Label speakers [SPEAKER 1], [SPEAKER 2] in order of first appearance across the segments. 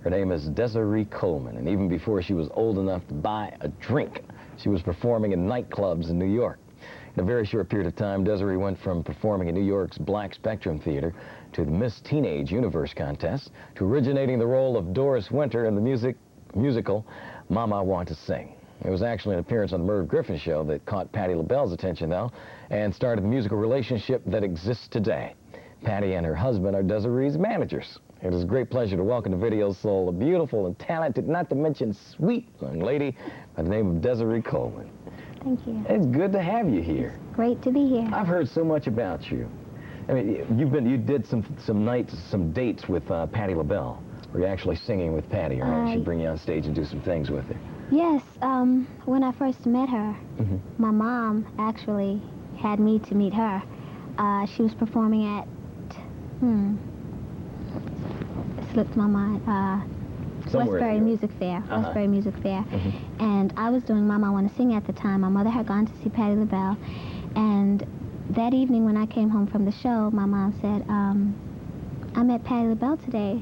[SPEAKER 1] Her name is Desiree Coleman, and even before she was old enough to buy a drink, she was performing in nightclubs in New York. In a very short period of time, Desiree went from performing in New York's Black Spectrum Theater to the Miss Teenage Universe contest to originating the role of Doris Winter in the musical Mama I Want to Sing. It was actually an appearance on the Merv Griffin show that caught Patti LaBelle's attention, though, and started the musical relationship that exists today. Patti and her husband are Desiree's managers. It is a great pleasure to welcome to Video Soul a beautiful and talented, not to mention sweet young lady by the name of Desiree Coleman.
[SPEAKER 2] Thank you.
[SPEAKER 1] It's good to have you here.
[SPEAKER 2] It's great to be here.
[SPEAKER 1] I've heard so much about you. I mean, you did some dates with Patti LaBelle. Were you actually singing with Patti, or did she bring you on stage and do some things with her?
[SPEAKER 2] Yes, when I first met her, my mom actually had me to meet her. She was performing at, it slipped my mind, Westbury Music Fair, Westbury Music Fair. And I was doing Mama I Want to Sing at the time. My mother had gone to see Patti LaBelle, and that evening when I came home from the show, my mom said, I met Patti LaBelle today.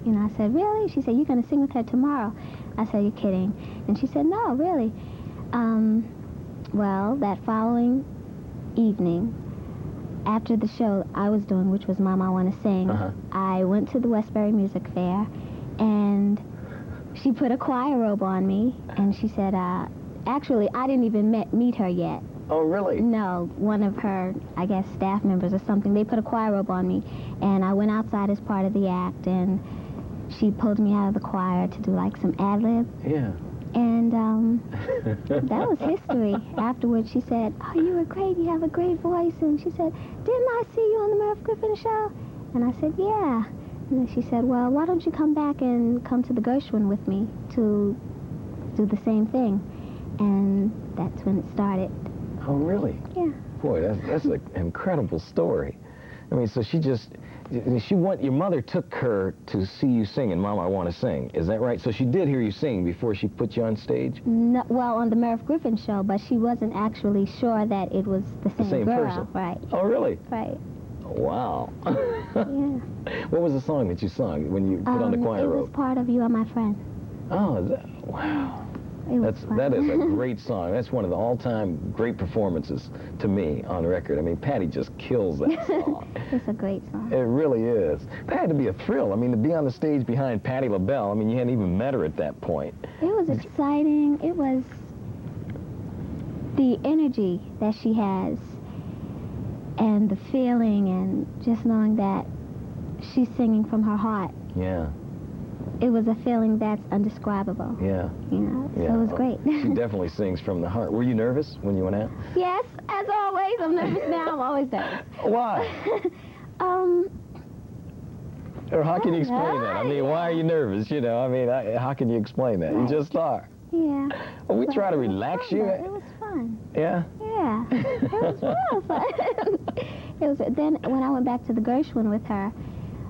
[SPEAKER 2] You know, I said, really? She said, you're going to sing with her tomorrow. I said, you're kidding. And she said, no, really. Well, that following evening, after the show I was doing, which was Mama I Want to Sing, I went to the Westbury Music Fair, and she put a choir robe on me, and she said, actually, I didn't even meet her yet.
[SPEAKER 1] Oh, really?
[SPEAKER 2] No, one of her, I guess, staff members or something, they put a choir robe on me, and I went outside as part of the act, and she pulled me out of the choir to do like some ad-lib.
[SPEAKER 1] Yeah.
[SPEAKER 2] And that was history. Afterwards, she said, oh, you were great, you have a great voice. And she said, didn't I see you on the Merv Griffin show? And I said, yeah. And then she said, well, why don't you come back and come to the Gershwin with me to do the same thing? And that's when it started.
[SPEAKER 1] Oh, really?
[SPEAKER 2] Yeah.
[SPEAKER 1] Boy, that's an incredible story. I mean, so your mother took her to see you sing in Mama I Want to Sing. Is that right? So she did hear you sing before she put you on stage?
[SPEAKER 2] No, well, on the Merv Griffin show, but she wasn't actually sure that it was the same girl.
[SPEAKER 1] Person.
[SPEAKER 2] Right.
[SPEAKER 1] Oh, really?
[SPEAKER 2] Right.
[SPEAKER 1] Wow.
[SPEAKER 2] Yeah.
[SPEAKER 1] What was the song that you sung when you put on the choir robe?
[SPEAKER 2] It was part of You Are My Friend.
[SPEAKER 1] Oh, wow. That is a great song. That's one of the all-time great performances to me on record. I mean, Patti just kills that song.
[SPEAKER 2] It's a great song.
[SPEAKER 1] It really is. That had to be a thrill. I mean, to be on the stage behind Patti LaBelle, I mean, you hadn't even met her at that point.
[SPEAKER 2] It was exciting. It was the energy that she has and the feeling and just knowing that she's singing from her heart.
[SPEAKER 1] Yeah.
[SPEAKER 2] It was a feeling that's undescribable.
[SPEAKER 1] Yeah.
[SPEAKER 2] You know,
[SPEAKER 1] yeah.
[SPEAKER 2] So it was great.
[SPEAKER 1] She definitely sings from the heart. Were you nervous when you went out?
[SPEAKER 2] Yes, as always. I'm nervous now. I'm always nervous.
[SPEAKER 1] Why? Or how can you explain that? I mean, why are you nervous? You know, I mean, how can you explain that? You just are.
[SPEAKER 2] Yeah.
[SPEAKER 1] Well, we try to relax you.
[SPEAKER 2] It was fun.
[SPEAKER 1] Yeah?
[SPEAKER 2] Yeah. It was real fun. Then when I went back to the Gershwin with her,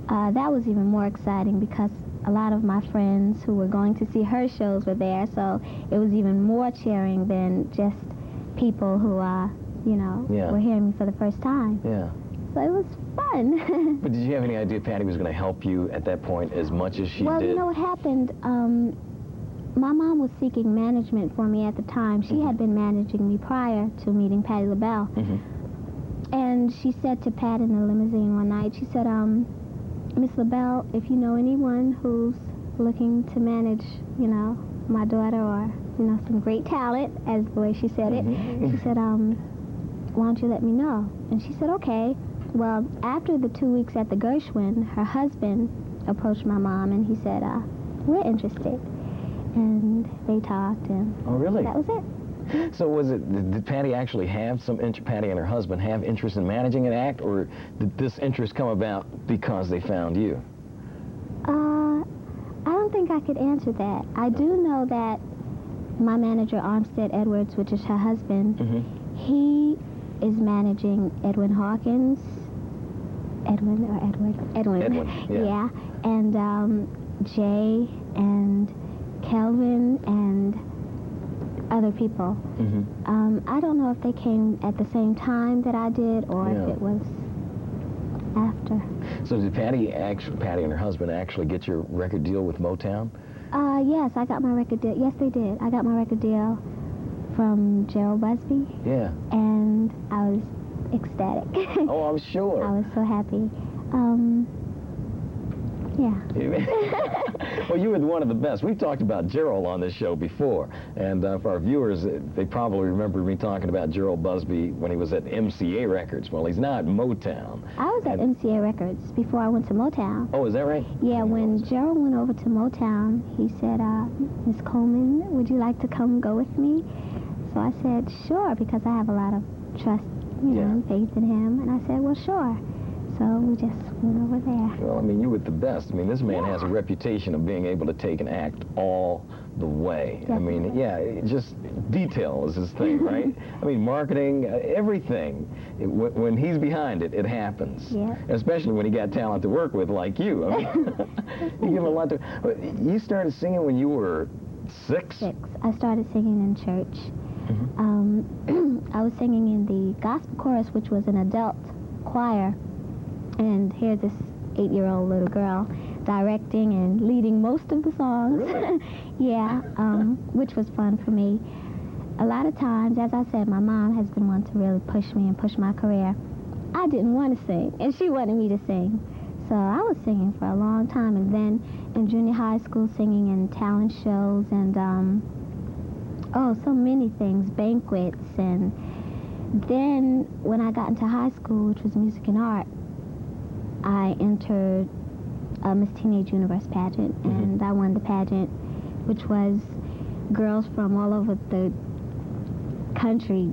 [SPEAKER 2] that was even more exciting because a lot of my friends who were going to see her shows were there, so it was even more cheering than just people who, were hearing me for the first time.
[SPEAKER 1] Yeah.
[SPEAKER 2] So it was fun.
[SPEAKER 1] But did you have any idea Patti was going to help you at that point as much as she did?
[SPEAKER 2] Well, you know what happened? My mom was seeking management for me at the time. She had been managing me prior to meeting Patti LaBelle. And she said to Pat in the limousine one night, she said, Miss LaBelle, if you know anyone who's looking to manage, my daughter or, some great talent, as the way she said it, she said, why don't you let me know? And she said, okay. Well, after the 2 weeks at the Gershwin, her husband approached my mom and he said, we're interested. And they talked and that was it.
[SPEAKER 1] So did Patti actually have Patti and her husband have interest in managing an act, or did this interest come about because they found you?
[SPEAKER 2] I don't think I could answer that. I do know that my manager, Armstead Edwards, which is her husband, he is managing Edwin Hawkins. Edwin,
[SPEAKER 1] yeah.
[SPEAKER 2] And Jay and Kelvin and other people. I don't know if they came at the same time that I did or if it was after.
[SPEAKER 1] So did Patti and her husband actually get your record deal with Motown?
[SPEAKER 2] Yes, I got my record deal. Yes, they did. I got my record deal from Gerald Busby.
[SPEAKER 1] Yeah.
[SPEAKER 2] And I was ecstatic.
[SPEAKER 1] Oh, I'm sure.
[SPEAKER 2] I was so happy. Yeah.
[SPEAKER 1] Well, you were one of the best. We've talked about Gerald on this show before, and for our viewers, they probably remember me talking about Gerald Busby when he was at MCA Records. Well, he's now at Motown.
[SPEAKER 2] I was at MCA Records before I went to Motown.
[SPEAKER 1] Oh, is that right?
[SPEAKER 2] Yeah, when Gerald went over to Motown, he said, Miss Coleman, would you like to come go with me? So I said, sure, because I have a lot of trust, and faith in him. And I said, well, sure. So we just went over there.
[SPEAKER 1] Well, I mean, you were the best. I mean, this man has a reputation of being able to take an act all the way.
[SPEAKER 2] Definitely.
[SPEAKER 1] I mean, yeah, just detail is his thing, right? I mean, marketing, everything. When he's behind it, it happens.
[SPEAKER 2] Yeah.
[SPEAKER 1] Especially when he got talent to work with like you. I mean, you give him a lot to... You started singing when you were 6?
[SPEAKER 2] 6. I started singing in church. I was singing in the gospel chorus, which was an adult choir. And here's this 8-year-old little girl directing and leading most of the songs.
[SPEAKER 1] Really?
[SPEAKER 2] Yeah, which was fun for me. A lot of times, as I said, my mom has been one to really push me and push my career. I didn't want to sing, and she wanted me to sing. So I was singing for a long time, and then in junior high school, singing in talent shows and, so many things, banquets. And then when I got into high school, which was music and art, I entered a Miss Teenage Universe pageant, and I won the pageant, which was girls from all over the country,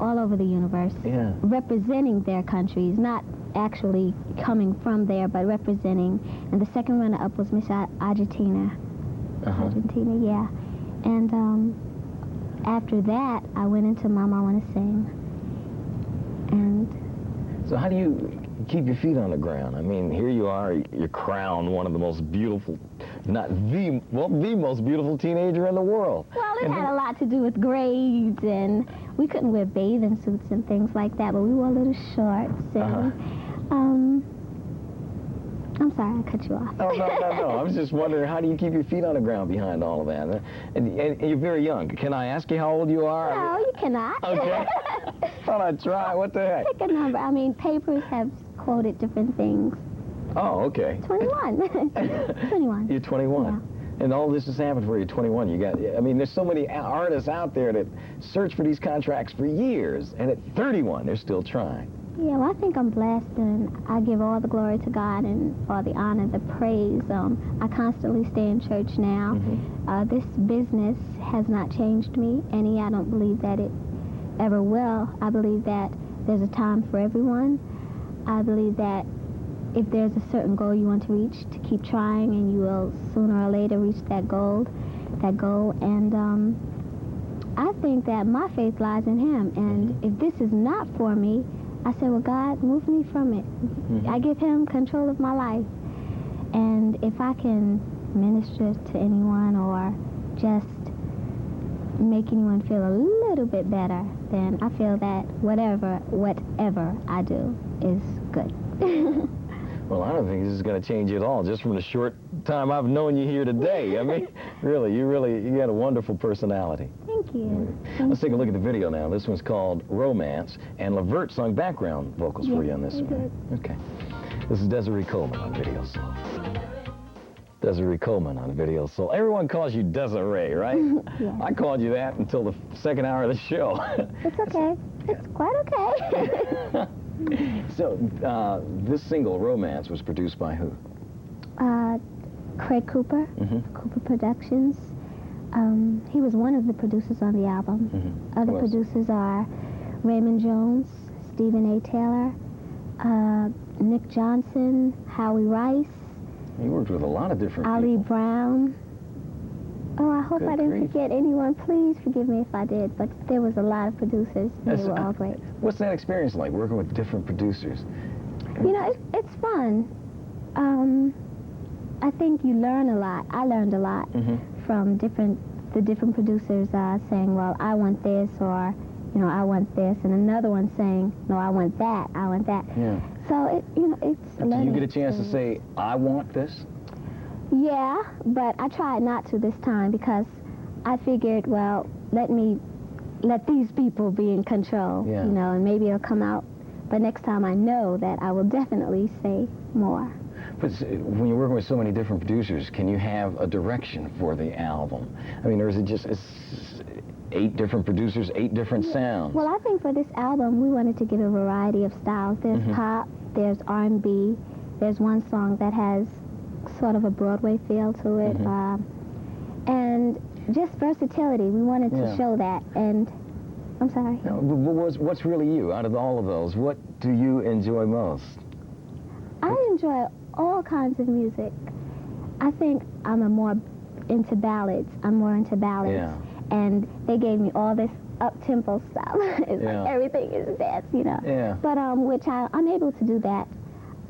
[SPEAKER 2] all over the universe, representing their countries, not actually coming from there, but representing. And the second runner-up was Miss Argentina. Argentina, yeah. And after that, I went into Mama I Want to Sing. And
[SPEAKER 1] so how do you keep your feet on the ground? I mean, here you are, you're crowned one of the most beautiful, not the most beautiful teenager in the world.
[SPEAKER 2] Well, it had a lot to do with grades, and we couldn't wear bathing suits and things like that, but we wore little shorts. And, I'm sorry, I cut you off.
[SPEAKER 1] Oh, no. I was just wondering, how do you keep your feet on the ground behind all of that? And you're very young. Can I ask you how old you are?
[SPEAKER 2] No, you cannot.
[SPEAKER 1] Okay. Thought I'd try. What the heck?
[SPEAKER 2] Pick a number. I mean, papers have quoted different things.
[SPEAKER 1] Oh, okay.
[SPEAKER 2] 21. 21.
[SPEAKER 1] You're 21.
[SPEAKER 2] Yeah.
[SPEAKER 1] And all this has happened for you, 21. I mean, there's so many artists out there that search for these contracts for years, and at 31, they're still trying.
[SPEAKER 2] Yeah, well, I think I'm blessed, and I give all the glory to God and all the honor, the praise. I constantly stay in church now. This business has not changed me any. I don't believe that it ever will. I believe that there's a time for everyone. I believe that if there's a certain goal you want to reach, to keep trying, and you will sooner or later reach that goal. And I think that my faith lies in Him. And if this is not for me, I said, well, God, move me from it. I give Him control of my life. And if I can minister to anyone or just make anyone feel a little bit better, then I feel that whatever I do is good.
[SPEAKER 1] Well, I don't think this is going to change at all, just from the short time I've known you here today. I mean, you got a wonderful personality.
[SPEAKER 2] Thank you.
[SPEAKER 1] Let's take a look at the video now. This one's called Romance, and Lavert sung background vocals for you on this one. Okay. This is Desiree Coleman on Video Soul. Desiree Coleman on Video Soul. Everyone calls you Desiree, right?
[SPEAKER 2] Yeah.
[SPEAKER 1] I called you that until the second hour of the show.
[SPEAKER 2] It's okay. It's quite okay.
[SPEAKER 1] So, this single, Romance, was produced by who?
[SPEAKER 2] Craig Cooper, Cooper Productions. He was one of the producers on the album. Other producers are Raymond Jones, Stephen A. Taylor, Nick Johnson, Howie Rice.
[SPEAKER 1] He worked with a lot of different
[SPEAKER 2] Ali
[SPEAKER 1] people.
[SPEAKER 2] Brown. Oh, I hope I didn't forget anyone. Please forgive me if I did, but there was a lot of producers, and they were all great.
[SPEAKER 1] What's that experience like, working with different producers?
[SPEAKER 2] You know, it's fun. I think you learn a lot. I learned a lot from the different producers saying, well, I want this, or, I want this, and another one saying, no, I want that.
[SPEAKER 1] Yeah.
[SPEAKER 2] So it's
[SPEAKER 1] Do you get a chance to say, I want this?
[SPEAKER 2] Yeah, but I tried not to this time because I figured, well, let these people be in control,
[SPEAKER 1] Yeah.
[SPEAKER 2] and maybe it'll come out. But next time I know that I will definitely say more.
[SPEAKER 1] But when you're working with so many different producers, can you have a direction for the album? I mean, or is it just 8 different producers, 8 different sounds?
[SPEAKER 2] Well, I think for this album, we wanted to give a variety of styles. There's pop, there's R&B, there's one song that has sort of a Broadway feel to it, and just versatility. We wanted to show that, and I'm sorry.
[SPEAKER 1] No, but what's really you out of all of those? What do you enjoy most?
[SPEAKER 2] I enjoy all kinds of music. I think I'm more into ballads.
[SPEAKER 1] Yeah.
[SPEAKER 2] And they gave me all this up-tempo stuff. It's like everything is dance,
[SPEAKER 1] Yeah.
[SPEAKER 2] But which I'm able to do that.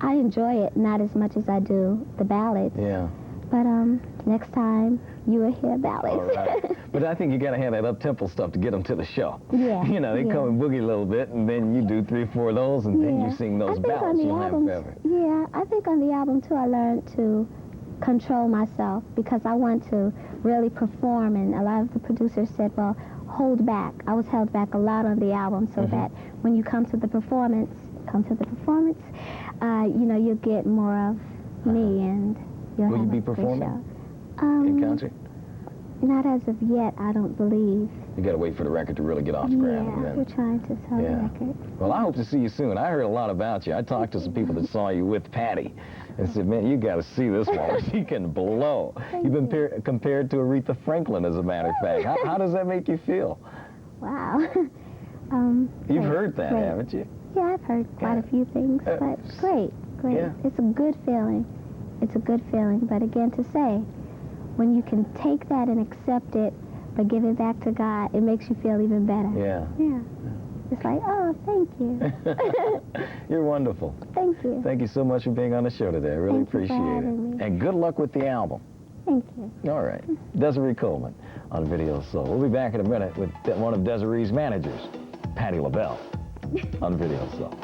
[SPEAKER 2] I enjoy it not as much as I do the ballads.
[SPEAKER 1] Yeah.
[SPEAKER 2] But next time you will hear ballads.
[SPEAKER 1] All right. But I think you got to have that up-tempo stuff to get them to the show.
[SPEAKER 2] Yeah.
[SPEAKER 1] They come and boogie a little bit, and then you do 3 or 4 of those, and then you sing those ballads you'll have forever.
[SPEAKER 2] Yeah, I think on the album, too, I learned to control myself because I want to really perform, and a lot of the producers said, well, hold back. I was held back a lot on the album so that when you come to the performance, you'll get more of me, and you'll
[SPEAKER 1] Will
[SPEAKER 2] have
[SPEAKER 1] you be
[SPEAKER 2] a great
[SPEAKER 1] performing
[SPEAKER 2] show.
[SPEAKER 1] in concert?
[SPEAKER 2] Not as of yet, I don't believe.
[SPEAKER 1] You got to wait for the record to really get off the ground.
[SPEAKER 2] Yeah,
[SPEAKER 1] and then-
[SPEAKER 2] we're trying to sell the record.
[SPEAKER 1] Well, I hope to see you soon. I heard a lot about you. I talked to some people that saw you with Patti and said, man, you got to see this woman. She can blow. You've been compared to Aretha Franklin, as a matter of fact. How does that make you feel?
[SPEAKER 2] Wow.
[SPEAKER 1] You've heard that, haven't you?
[SPEAKER 2] Yeah, I've heard quite a few things, but great.
[SPEAKER 1] Yeah.
[SPEAKER 2] It's a good feeling. But again, to say, when you can take that and accept it, but give it back to God, it makes you feel even better.
[SPEAKER 1] Yeah.
[SPEAKER 2] Yeah. It's like, oh, thank you.
[SPEAKER 1] You're wonderful.
[SPEAKER 2] Thank you.
[SPEAKER 1] Thank you so much for being on the show today. I really
[SPEAKER 2] Thank you for
[SPEAKER 1] appreciate
[SPEAKER 2] having
[SPEAKER 1] it.
[SPEAKER 2] me.
[SPEAKER 1] And good luck with the album.
[SPEAKER 2] Thank you.
[SPEAKER 1] All right. Desiree Coleman on Video Soul. We'll be back in a minute with one of Desiree's managers, Patti LaBelle, on Video Soul.